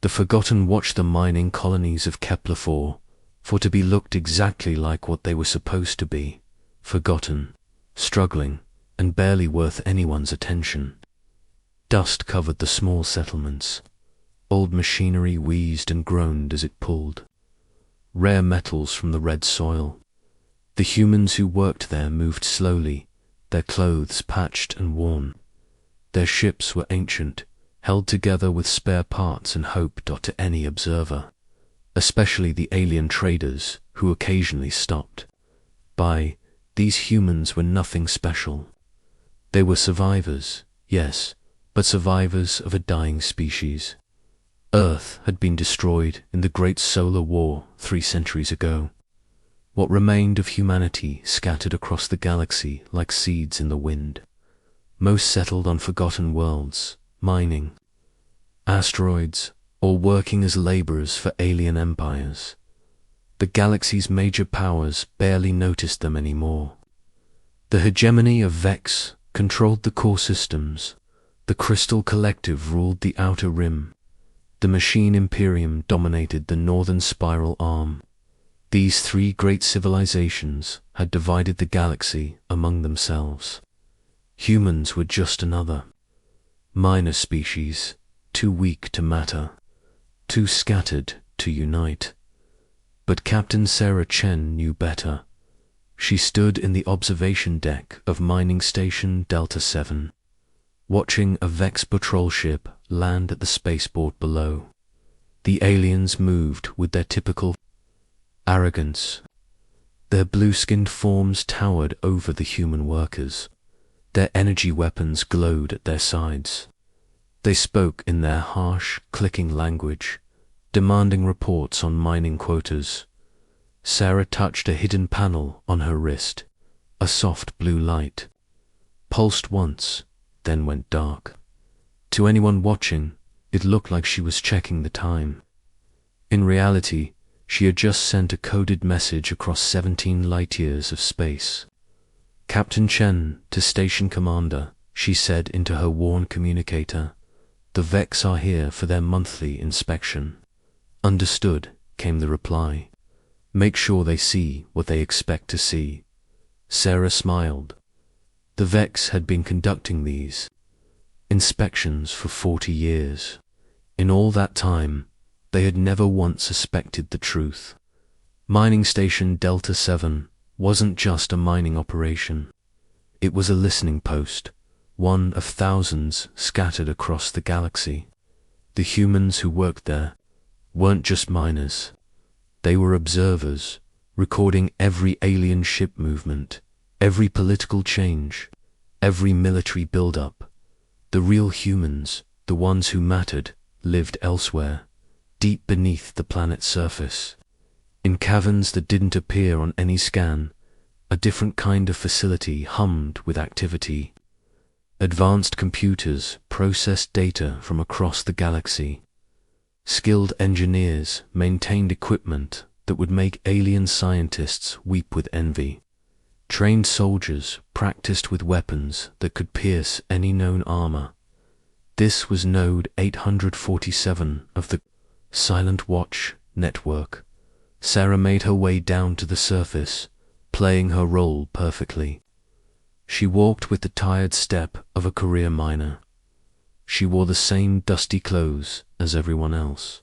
The Forgotten watched the mining colonies of Kepler-4 for to be looked exactly like what they were supposed to be, forgotten, struggling, and barely worth anyone's attention. Dust covered the small settlements. Old machinery wheezed and groaned as it pulled. Rare metals from the red soil. The humans who worked there moved slowly, their clothes patched and worn. Their ships were ancient, held together with spare parts and hope to any observer, especially the alien traders who occasionally stopped by. These humans were nothing special. They were survivors, yes, but survivors of a dying species. Earth had been destroyed in the Great Solar War 3 centuries ago. What remained of humanity scattered across the galaxy like seeds in the wind. Most settled on forgotten worlds, mining, asteroids, or working as laborers for alien empires. The galaxy's major powers barely noticed them anymore. The hegemony of Vex controlled the core systems. The Crystal Collective ruled the outer rim. The Machine Imperium dominated the northern spiral arm. These 3 great civilizations had divided the galaxy among themselves. Humans were just another minor species, too weak to matter, too scattered to unite. But Captain Sarah Chen knew better. She stood in the observation deck of Mining Station Delta 7, watching a Vex patrol ship land at the spaceport below. The aliens moved with their typical arrogance. Their blue-skinned forms towered over the human workers. Their energy weapons glowed at their sides. They spoke in their harsh, clicking language, demanding reports on mining quotas. Sarah touched a hidden panel on her wrist. A soft blue light pulsed once, then went dark. To anyone watching, it looked like she was checking the time. In reality, she had just sent a coded message across 17 light-years of space. "Captain Chen, to Station Commander," she said into her worn communicator. "The Vex are here for their monthly inspection." "Understood," came the reply. "Make sure they see what they expect to see." Sarah smiled. The Vex had been conducting these inspections for 40 years. In all that time, they had never once suspected the truth. Mining Station Delta 7 wasn't just a mining operation. It was a listening post, one of thousands scattered across the galaxy. The humans who worked there weren't just miners. They were observers, recording every alien ship movement, every political change, every military build-up. The real humans, the ones who mattered, lived elsewhere, deep beneath the planet's surface. In caverns that didn't appear on any scan, a different kind of facility hummed with activity. Advanced computers processed data from across the galaxy. Skilled engineers maintained equipment that would make alien scientists weep with envy. Trained soldiers practiced with weapons that could pierce any known armor. This was Node 847 of the Silent Watch network. Sarah made her way down to the surface, playing her role perfectly. She walked with the tired step of a career miner. She wore the same dusty clothes as everyone else.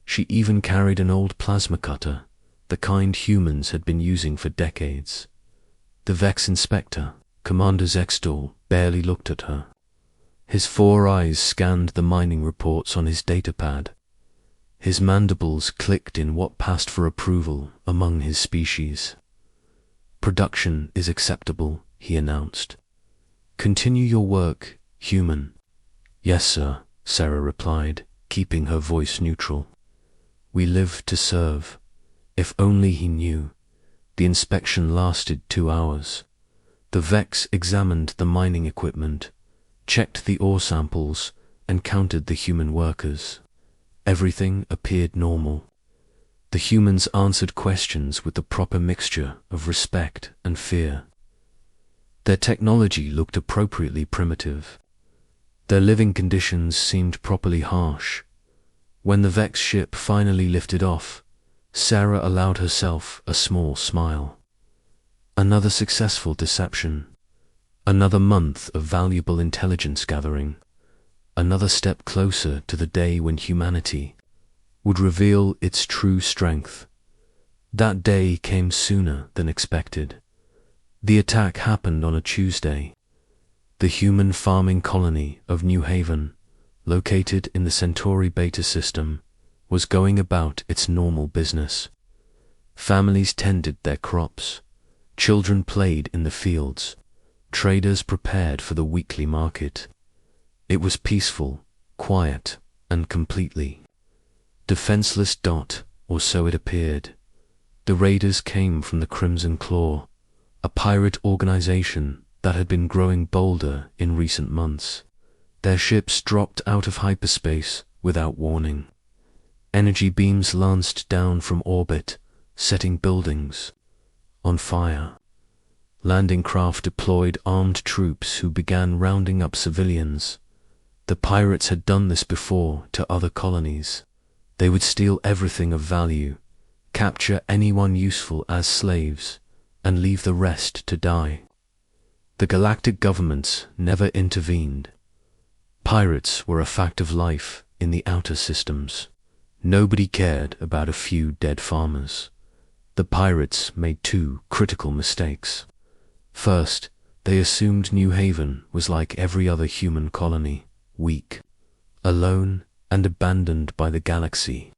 She even carried an old plasma cutter, the kind humans had been using for decades. The Vex inspector, Commander Zexdor, barely looked at her. His 4 eyes scanned the mining reports on his datapad. His mandibles clicked in what passed for approval among his species. "Production is acceptable," he announced. "Continue your work, human." "Yes, sir," Sarah replied, keeping her voice neutral. "We live to serve." If only he knew. The inspection lasted 2 hours. The Vex examined the mining equipment, checked the ore samples, and counted the human workers. Everything appeared normal. The humans answered questions with the proper mixture of respect and fear. Their technology looked appropriately primitive. Their living conditions seemed properly harsh. When the Vex ship finally lifted off, Sarah allowed herself a small smile. Another successful deception. Another month of valuable intelligence gathering. Another step closer to the day when humanity would reveal its true strength. That day came sooner than expected. The attack happened on a Tuesday. The human farming colony of New Haven, located in the Centauri Beta system, was going about its normal business. Families tended their crops. Children played in the fields. Traders prepared for the weekly market. It was peaceful, quiet, and completely defenseless. Or so it appeared. The raiders came from the Crimson Claw, a pirate organization that had been growing bolder in recent months. Their ships dropped out of hyperspace without warning. Energy beams lanced down from orbit, setting buildings on fire. Landing craft deployed armed troops who began rounding up civilians. The pirates had done this before to other colonies. They would steal everything of value, capture anyone useful as slaves, and leave the rest to die. The galactic governments never intervened. Pirates were a fact of life in the outer systems. Nobody cared about a few dead farmers. The pirates made two critical mistakes. First, they assumed New Haven was like every other human colony, weak, alone, and abandoned by the galaxy.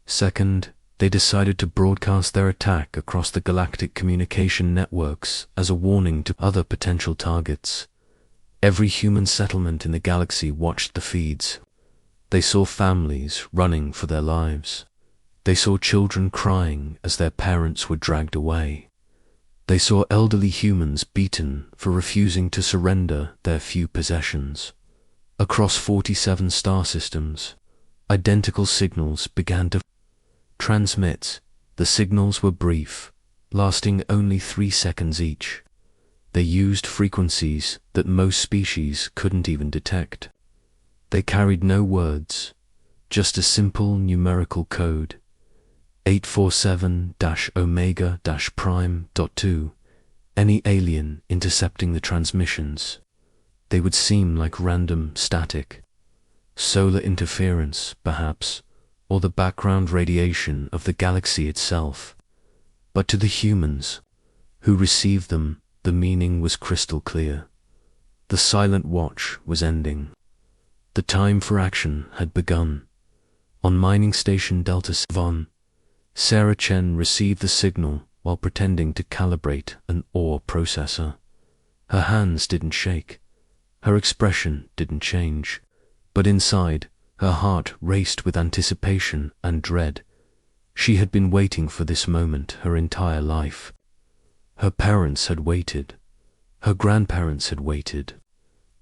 Second, they decided to broadcast their attack across the galactic communication networks as a warning to other potential targets. Every human settlement in the galaxy watched the feeds. They saw families running for their lives. They saw children crying as their parents were dragged away. They saw elderly humans beaten for refusing to surrender their few possessions. Across 47 star systems, identical signals began to transmit. The signals were brief, lasting only 3 seconds each. They used frequencies that most species couldn't even detect. They carried no words, just a simple numerical code. 847-Omega-Prime.2. Any alien intercepting the transmissions, they would seem like random static. Solar interference, perhaps, or the background radiation of the galaxy itself. But to the humans who received them, the meaning was crystal clear. The silent watch was ending. The time for action had begun. On mining station Delta 7, Sarah Chen received the signal while pretending to calibrate an ore processor. Her hands didn't shake. Her expression didn't change. But inside, her heart raced with anticipation and dread. She had been waiting for this moment her entire life. Her parents had waited. Her grandparents had waited.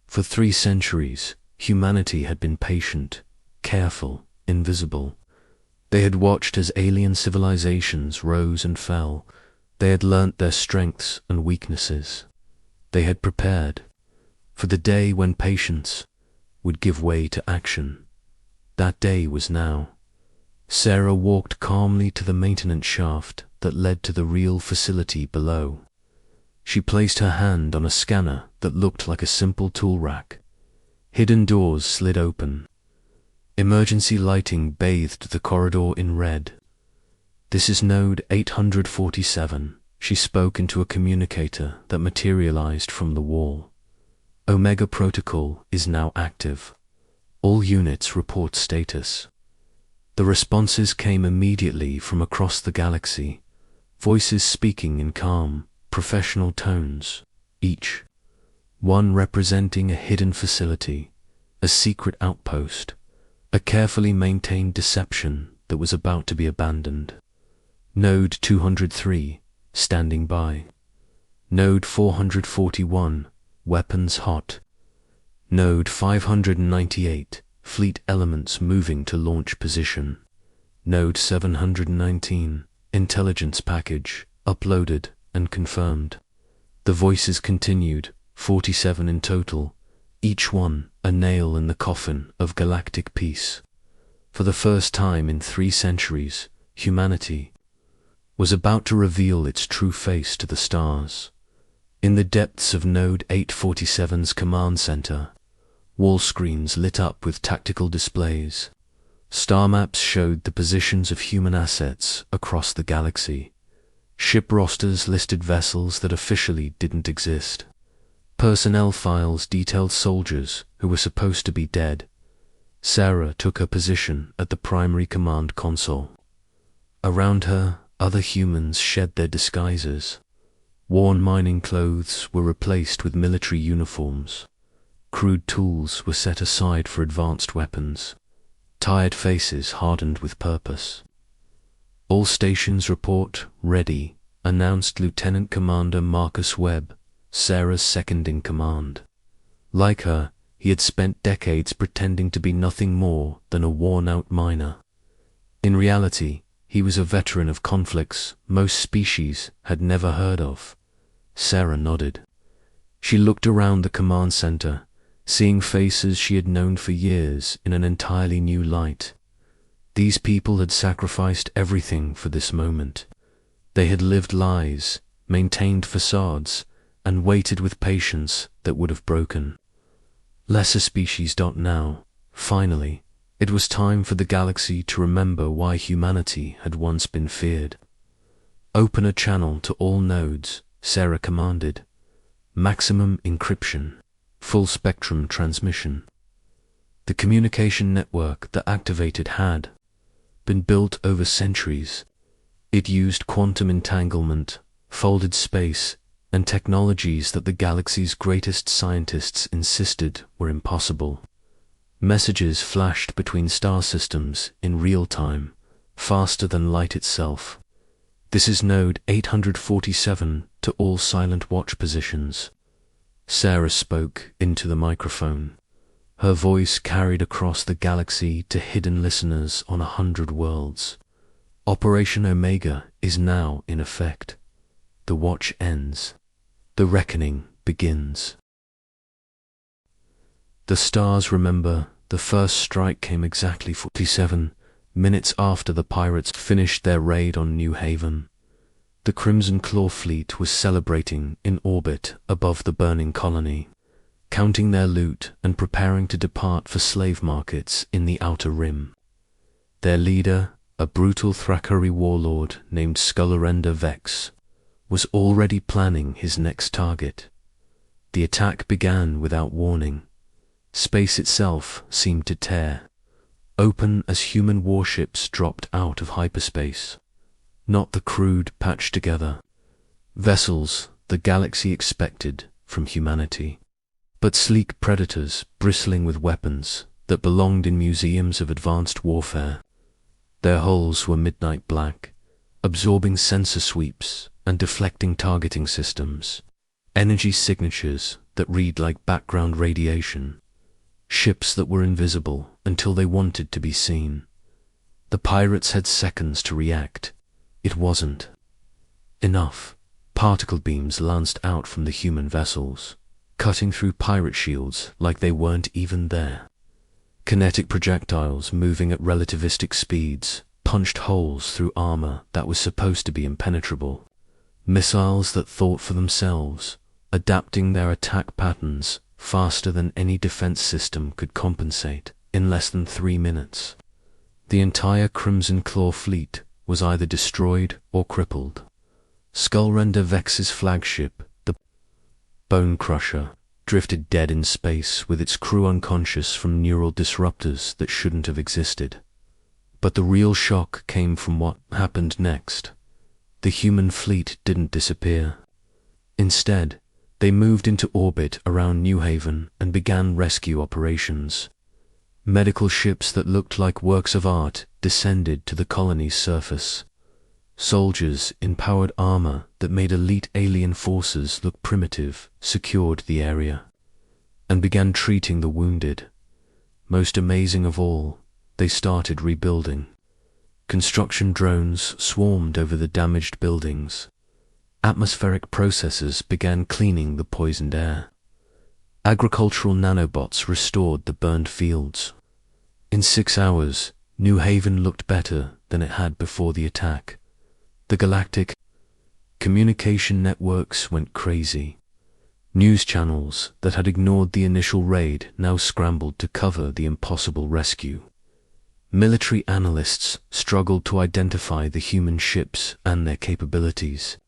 For 3 centuries, humanity had been patient, careful, invisible. They had watched as alien civilizations rose and fell. They had learnt their strengths and weaknesses. They had prepared for the day when patience would give way to action. That day was now. Sarah walked calmly to the maintenance shaft that led to the real facility below. She placed her hand on a scanner that looked like a simple tool rack. Hidden doors slid open. Emergency lighting bathed the corridor in red. "This is node 847, she spoke into a communicator that materialized from the wall. Omega protocol is now active. All units report status. The responses came immediately from across the galaxy, voices speaking in calm, professional tones, each one representing a hidden facility, a secret outpost, a carefully maintained deception that was about to be abandoned. Node 203, standing by. Node 441, weapons hot. Node 598, fleet elements moving to launch position. Node 719, intelligence package, uploaded and confirmed. The voices continued, 47 in total, each one a nail in the coffin of galactic peace. For the first time in 3 centuries, humanity was about to reveal its true face to the stars. In the depths of Node 847's command center, wall screens lit up with tactical displays. Star maps showed the positions of human assets across the galaxy. Ship rosters listed vessels that officially didn't exist. Personnel files detailed soldiers who were supposed to be dead. Sarah took her position at the primary command console. Around her, other humans shed their disguises. Worn mining clothes were replaced with military uniforms. Crude tools were set aside for advanced weapons. Tired faces hardened with purpose. "All stations report ready," announced Lieutenant Commander Marcus Webb, Sarah's second-in-command. Like her, he had spent decades pretending to be nothing more than a worn-out miner. In reality, he was a veteran of conflicts most species had never heard of. Sarah nodded. She looked around the command center, seeing faces she had known for years in an entirely new light. These people had sacrificed everything for this moment. They had lived lies, maintained facades, and waited with patience that would have broken. Lesser species. Now, finally, it was time for the galaxy to remember why humanity had once been feared. "Open a channel to all nodes," Sarah commanded. "Maximum encryption, full spectrum transmission." The communication network that activated had been built over centuries. It used quantum entanglement, folded space, and technologies that the galaxy's greatest scientists insisted were impossible. Messages flashed between star systems in real time, faster than light itself. "This is Node 847 to all silent watch positions." Sarah spoke into the microphone. Her voice carried across the galaxy to hidden listeners on 100 worlds. "Operation Omega is now in effect. The watch ends. The reckoning begins." The stars remember the first strike came exactly 47 minutes after the pirates finished their raid on New Haven. The Crimson Claw fleet was celebrating in orbit above the burning colony, counting their loot and preparing to depart for slave markets in the Outer Rim. Their leader, a brutal Thrakari warlord named Skullrender Vex, was already planning his next target. The attack began without warning. Space itself seemed to tear, open as human warships dropped out of hyperspace. Not the crude, patched-together vessels the galaxy expected from humanity, but sleek predators bristling with weapons that belonged in museums of advanced warfare. Their hulls were midnight black, absorbing sensor sweeps and deflecting targeting systems, energy signatures that read like background radiation, ships that were invisible until they wanted to be seen. The pirates had seconds to react. It wasn't enough. Particle beams lanced out from the human vessels, cutting through pirate shields like they weren't even there. Kinetic projectiles moving at relativistic speeds punched holes through armor that was supposed to be impenetrable. Missiles that thought for themselves, adapting their attack patterns faster than any defense system could compensate in less than 3 minutes. The entire Crimson Claw fleet was either destroyed or crippled. Skullrender Vex's flagship, the Bone Crusher, drifted dead in space with its crew unconscious from neural disruptors that shouldn't have existed. But the real shock came from what happened next. The human fleet didn't disappear. Instead, they moved into orbit around New Haven and began rescue operations. Medical ships that looked like works of art descended to the colony's surface. Soldiers in powered armor that made elite alien forces look primitive secured the area and began treating the wounded. Most amazing of all, they started rebuilding. Construction drones swarmed over the damaged buildings. Atmospheric processors began cleaning the poisoned air. Agricultural nanobots restored the burned fields. In 6 hours, New Haven looked better than it had before the attack. The galactic communication networks went crazy. News channels that had ignored the initial raid now scrambled to cover the impossible rescue. Military analysts struggled to identify the human ships and their capabilities.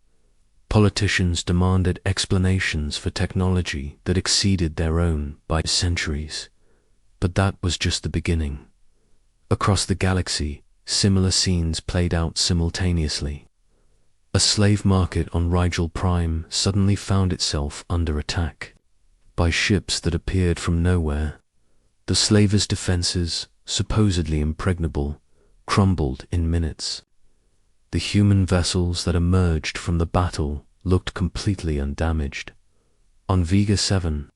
Politicians demanded explanations for technology that exceeded their own by centuries. But that was just the beginning. Across the galaxy, similar scenes played out simultaneously. A slave market on Rigel Prime suddenly found itself under attack by ships that appeared from nowhere. The slavers' defenses, supposedly impregnable, crumbled in minutes. The human vessels that emerged from the battle looked completely undamaged. On Vega 7,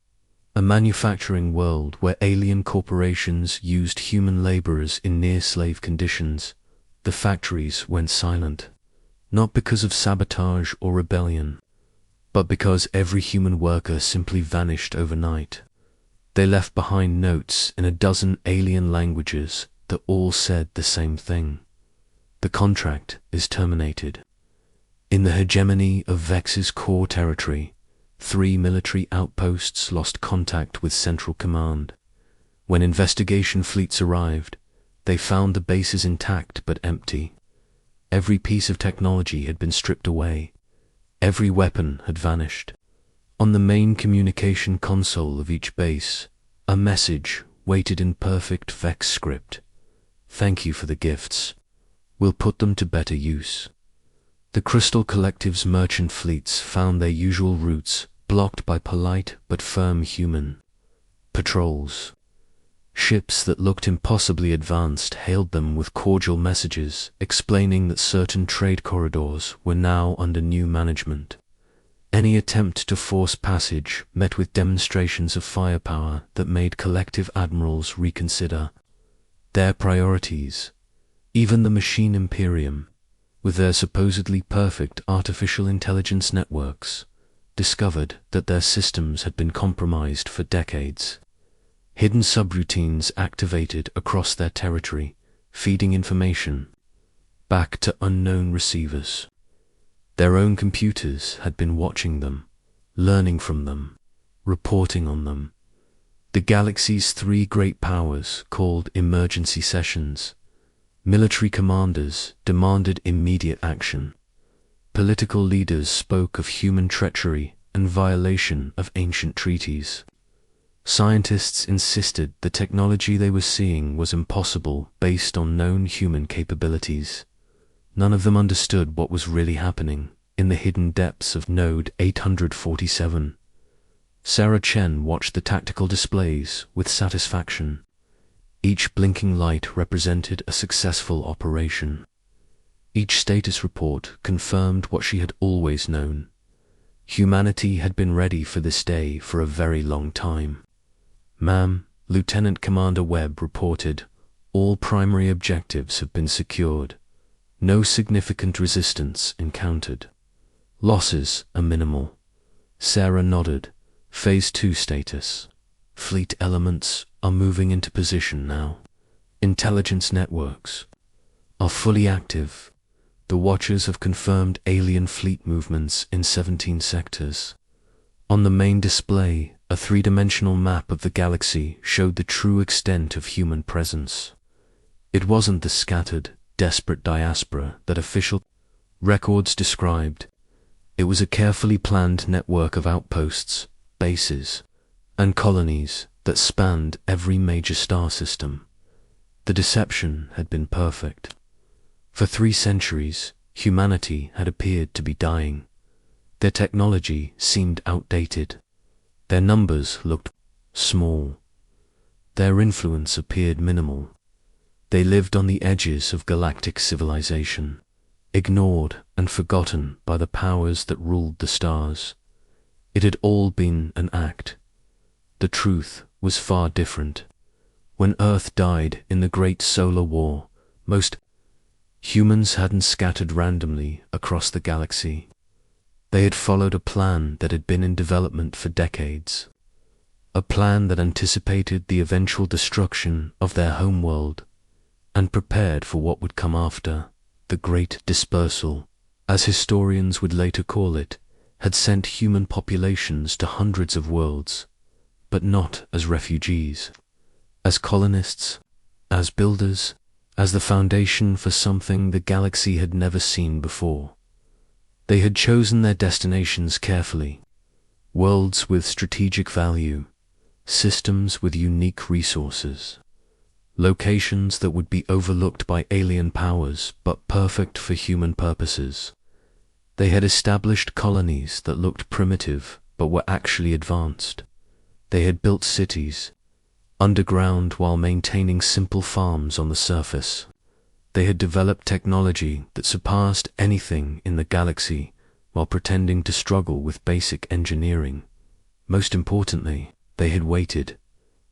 a manufacturing world where alien corporations used human laborers in near-slave conditions, the factories went silent. Not because of sabotage or rebellion, but because every human worker simply vanished overnight. They left behind notes in a dozen alien languages that all said the same thing. The contract is terminated. In the hegemony of Vex's core territory, 3 military outposts lost contact with Central Command. When investigation fleets arrived, they found the bases intact but empty. Every piece of technology had been stripped away. Every weapon had vanished. On the main communication console of each base, a message waited in perfect Vex script. Thank you for the gifts. We'll put them to better use. The Crystal Collective's merchant fleets found their usual routes blocked by polite but firm human patrols. Ships that looked impossibly advanced hailed them with cordial messages explaining that certain trade corridors were now under new management. Any attempt to force passage met with demonstrations of firepower that made collective admirals reconsider their priorities. Even the Machine Imperium, with their supposedly perfect artificial intelligence networks, discovered that their systems had been compromised for decades. Hidden subroutines activated across their territory, feeding information back to unknown receivers. Their own computers had been watching them, learning from them, reporting on them. The galaxy's 3 great powers called emergency sessions. Military commanders demanded immediate action. Political leaders spoke of human treachery and violation of ancient treaties. Scientists insisted the technology they were seeing was impossible based on known human capabilities. None of them understood what was really happening in the hidden depths of Node 847. Sarah Chen watched the tactical displays with satisfaction. Each blinking light represented a successful operation. Each status report confirmed what she had always known. Humanity had been ready for this day for a very long time. Ma'am, Lieutenant Commander Webb reported, all primary objectives have been secured. No significant resistance encountered. Losses are minimal. Sarah nodded. Phase 2 status. Fleet elements are moving into position now. Intelligence networks are fully active. The Watchers have confirmed alien fleet movements in 17 sectors. On the main display, a 3-dimensional map of the galaxy showed the true extent of human presence. It wasn't the scattered, desperate diaspora that official records described. It was a carefully planned network of outposts, bases, and colonies that spanned every major star system. The deception had been perfect. For 3 centuries, humanity had appeared to be dying. Their technology seemed outdated. Their numbers looked small. Their influence appeared minimal. They lived on the edges of galactic civilization, ignored and forgotten by the powers that ruled the stars. It had all been an act. The truth was far different. When Earth died in the Great Solar War, most humans hadn't scattered randomly across the galaxy. They had followed a plan that had been in development for decades. A plan that anticipated the eventual destruction of their homeworld. and prepared for what would come after. The Great Dispersal, as historians would later call it, had sent human populations to hundreds of worlds, but not as refugees, as colonists, as builders, as the foundation for something the galaxy had never seen before. They had chosen their destinations carefully, worlds with strategic value, systems with unique resources, locations that would be overlooked by alien powers but perfect for human purposes. They had established colonies that looked primitive but were actually advanced. They had built cities, underground while maintaining simple farms on the surface. They had developed technology that surpassed anything in the galaxy while pretending to struggle with basic engineering. Most importantly, they had waited.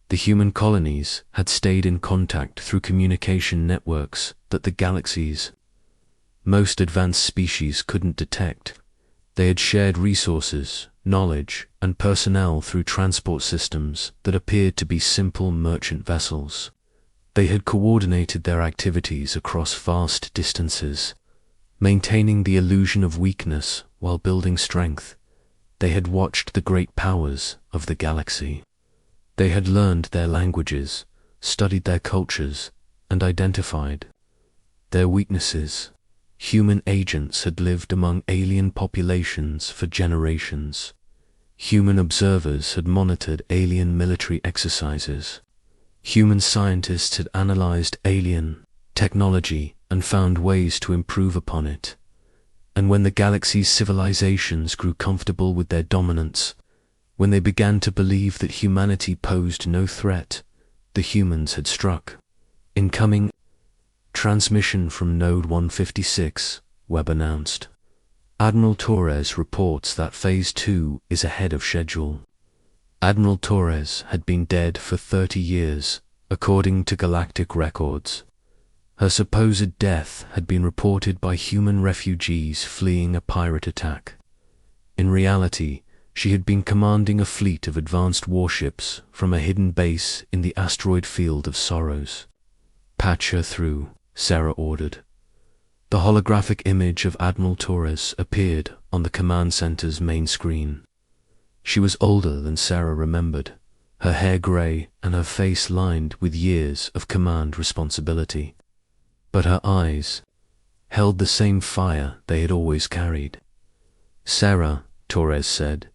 The human colonies had stayed in contact through communication networks that the galaxy's most advanced species couldn't detect. They had shared resources, knowledge, and personnel through transport systems that appeared to be simple merchant vessels. They had coordinated their activities across vast distances, maintaining the illusion of weakness while building strength. They had watched the great powers of the galaxy. They had learned their languages, studied their cultures, and identified their weaknesses. Human agents had lived among alien populations for generations. Human observers had monitored alien military exercises. Human scientists had analyzed alien technology and found ways to improve upon it. And when the galaxy's civilizations grew comfortable with their dominance, when they began to believe that humanity posed no threat, the humans had struck. Incoming transmission from Node 156, Webb announced. Admiral Torres reports that Phase 2 is ahead of schedule. Admiral Torres had been dead for 30 years, according to galactic records. Her supposed death had been reported by human refugees fleeing a pirate attack. In reality, she had been commanding a fleet of advanced warships from a hidden base in the asteroid field of Sorrows. "Patch her through," Sarah ordered. The holographic image of Admiral Torres appeared on the command center's main screen. She was older than Sarah remembered, her hair grey and her face lined with years of command responsibility. But her eyes held the same fire they had always carried. "Sarah," Torres said,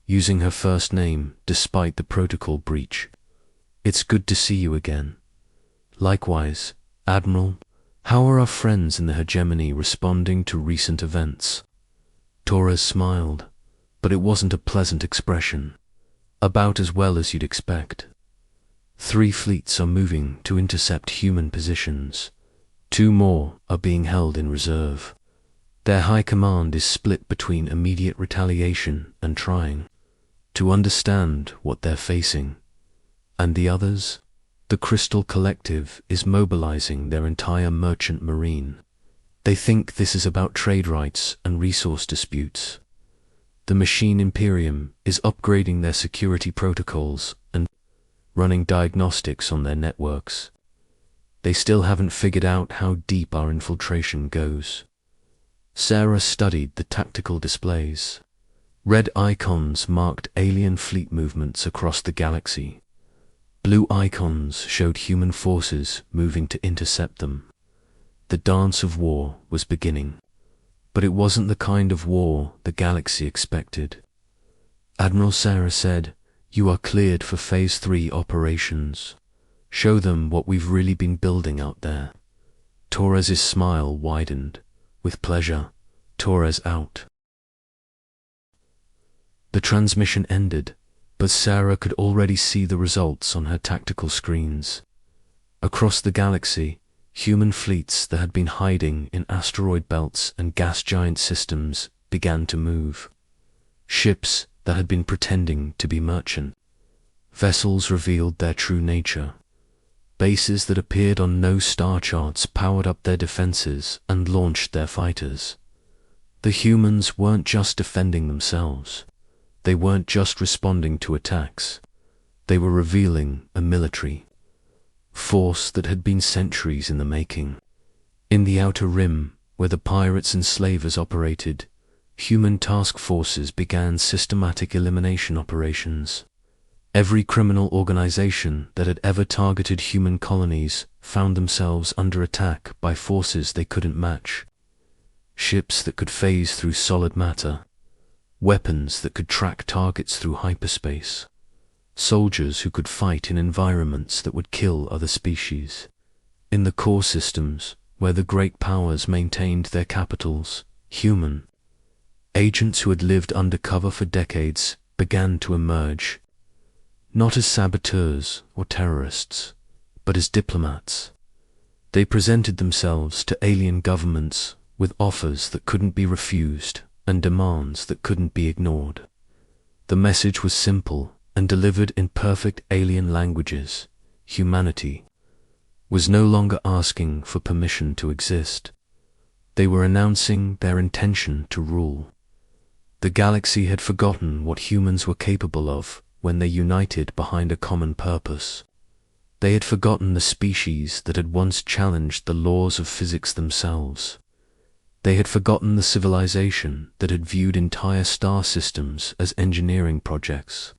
using her first name despite the protocol breach. "It's good to see you again." "Likewise, Admiral. How are our friends in the hegemony responding to recent events?" Torres smiled, but it wasn't a pleasant expression. "About as well as you'd expect. 3 fleets are moving to intercept human positions. 2 more are being held in reserve. Their high command is split between immediate retaliation and trying to understand what they're facing. And the others? The Crystal Collective is mobilizing their entire merchant marine. They think this is about trade rights and resource disputes. The Machine Imperium is upgrading their security protocols and running diagnostics on their networks. They still haven't figured out how deep our infiltration goes." Sarah studied the tactical displays. Red icons marked alien fleet movements across the galaxy. Blue icons showed human forces moving to intercept them. The dance of war was beginning, but it wasn't the kind of war the galaxy expected. Admiral Sarah said, "You are cleared for Phase 3 operations. Show them what we've really been building out there." Torres's smile widened. "With pleasure. Torres out." The transmission ended, but Sarah could already see the results on her tactical screens. Across the galaxy, human fleets that had been hiding in asteroid belts and gas giant systems began to move. Ships that had been pretending to be merchant vessels revealed their true nature. Bases that appeared on no star charts powered up their defenses and launched their fighters. The humans weren't just defending themselves. They weren't just responding to attacks. They were revealing a military force that had been centuries in the making. In the Outer Rim, where the pirates and slavers operated, human task forces began systematic elimination operations. Every criminal organization that had ever targeted human colonies found themselves under attack by forces they couldn't match. Ships that could phase through solid matter, weapons that could track targets through hyperspace, soldiers who could fight in environments that would kill other species. In the core systems, where the great powers maintained their capitals, human agents who had lived undercover for decades began to emerge, not as saboteurs or terrorists, but as diplomats. They presented themselves to alien governments with offers that couldn't be refused and demands that couldn't be ignored. The message was simple and delivered in perfect alien languages. Humanity was no longer asking for permission to exist. They were announcing their intention to rule. The galaxy had forgotten what humans were capable of when they united behind a common purpose. They had forgotten the species that had once challenged the laws of physics themselves. They had forgotten the civilization that had viewed entire star systems as engineering projects.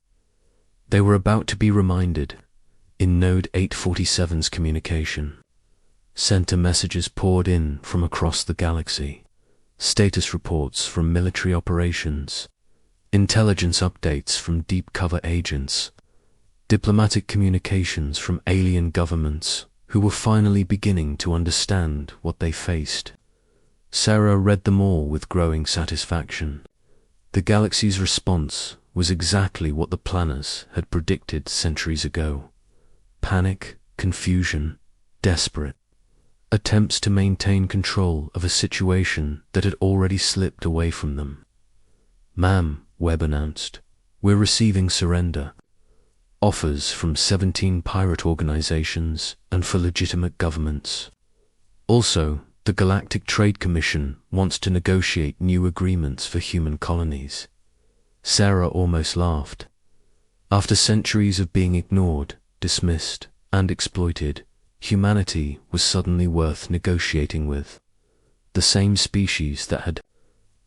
They were about to be reminded. In Node 847's communication, center messages poured in from across the galaxy, status reports from military operations, intelligence updates from deep cover agents, diplomatic communications from alien governments who were finally beginning to understand what they faced. Sarah read them all with growing satisfaction. The galaxy's response was exactly what the planners had predicted centuries ago. Panic, confusion, desperate attempts to maintain control of a situation that had already slipped away from them. "Ma'am," Webb announced, "we're receiving surrender. Offers from 17 pirate organizations and for legitimate governments. Also, the Galactic Trade Commission wants to negotiate new agreements for human colonies." Sarah almost laughed. After centuries of being ignored, dismissed, and exploited, humanity was suddenly worth negotiating with. The same species that had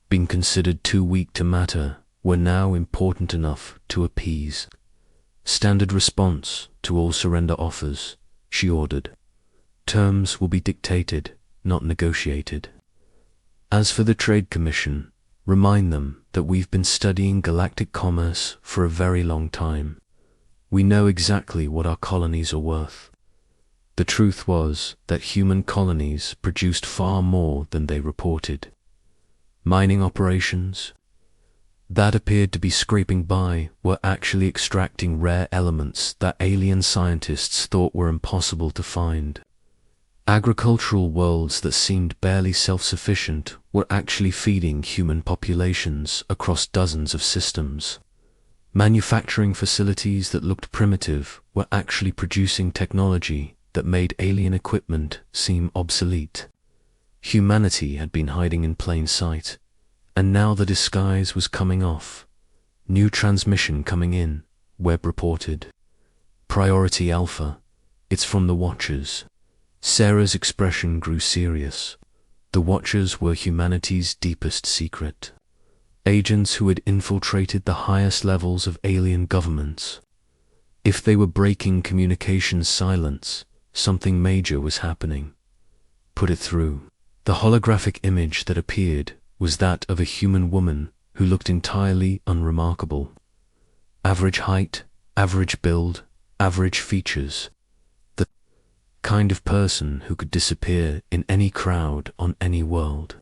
been considered too weak to matter were now important enough to appease. "Standard response to all surrender offers," she ordered. "Terms will be dictated, not negotiated. As for the Trade Commission, remind them that we've been studying galactic commerce for a very long time. We know exactly what our colonies are worth." The truth was that human colonies produced far more than they reported. Mining operations that appeared to be scraping by were actually extracting rare elements that alien scientists thought were impossible to find. Agricultural worlds that seemed barely self-sufficient were actually feeding human populations across dozens of systems. Manufacturing facilities that looked primitive were actually producing technology that made alien equipment seem obsolete. Humanity had been hiding in plain sight, and now the disguise was coming off. "New transmission coming in," Webb reported. "Priority Alpha. It's from the Watchers." Sarah's expression grew serious. The Watchers were humanity's deepest secret. Agents who had infiltrated the highest levels of alien governments. If they were breaking communications silence, something major was happening. Put it through. The holographic image that appeared was that of a human woman who looked entirely unremarkable. Average height, average build, average features. The kind of person who could disappear in any crowd on any world.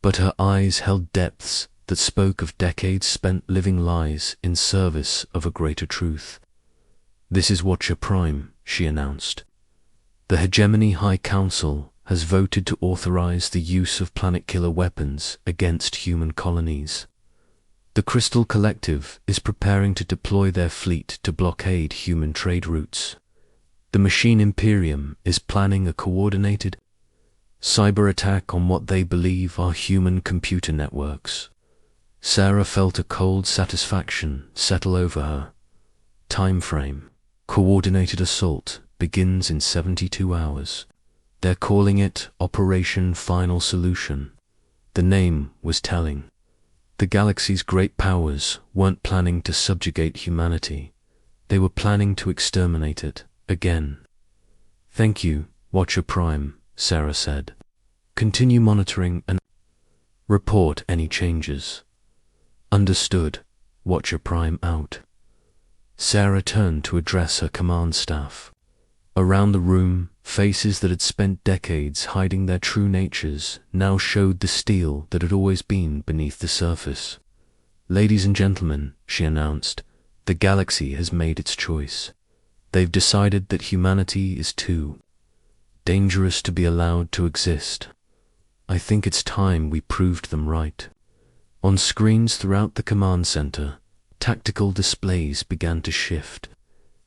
But her eyes held depths that spoke of decades spent living lies in service of a greater truth. "This is Watcher Prime," she announced. "The Hegemony High Council has voted to authorize the use of planet-killer weapons against human colonies. The Crystal Collective is preparing to deploy their fleet to blockade human trade routes. The Machine Imperium is planning a coordinated cyber attack on what they believe are human computer networks." Sarah felt a cold satisfaction settle over her. Time frame. Coordinated assault begins in 72 hours. They're calling it Operation Final Solution. The name was telling. The galaxy's great powers weren't planning to subjugate humanity. They were planning to exterminate it, again. "Thank you, Watcher Prime," Sarah said. "Continue monitoring and report any changes." "Understood, Watcher Prime out." Sarah turned to address her command staff. Around the room, faces that had spent decades hiding their true natures now showed the steel that had always been beneath the surface. "Ladies and gentlemen," she announced, "the galaxy has made its choice. They've decided that humanity is too dangerous to be allowed to exist. I think it's time we proved them right." On screens throughout the command center, tactical displays began to shift.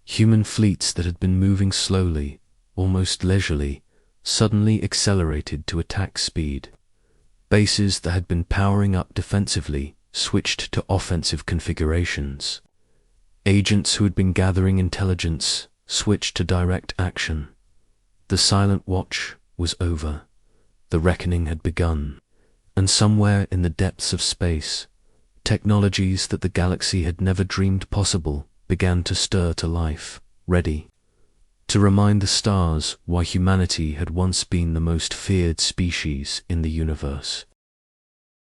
Human fleets that had been moving slowly, almost leisurely, suddenly accelerated to attack speed. Bases that had been powering up defensively switched to offensive configurations. Agents who had been gathering intelligence switched to direct action. The silent watch was over. The reckoning had begun. And somewhere in the depths of space, technologies that the galaxy had never dreamed possible began to stir to life, ready to remind the stars why humanity had once been the most feared species in the universe.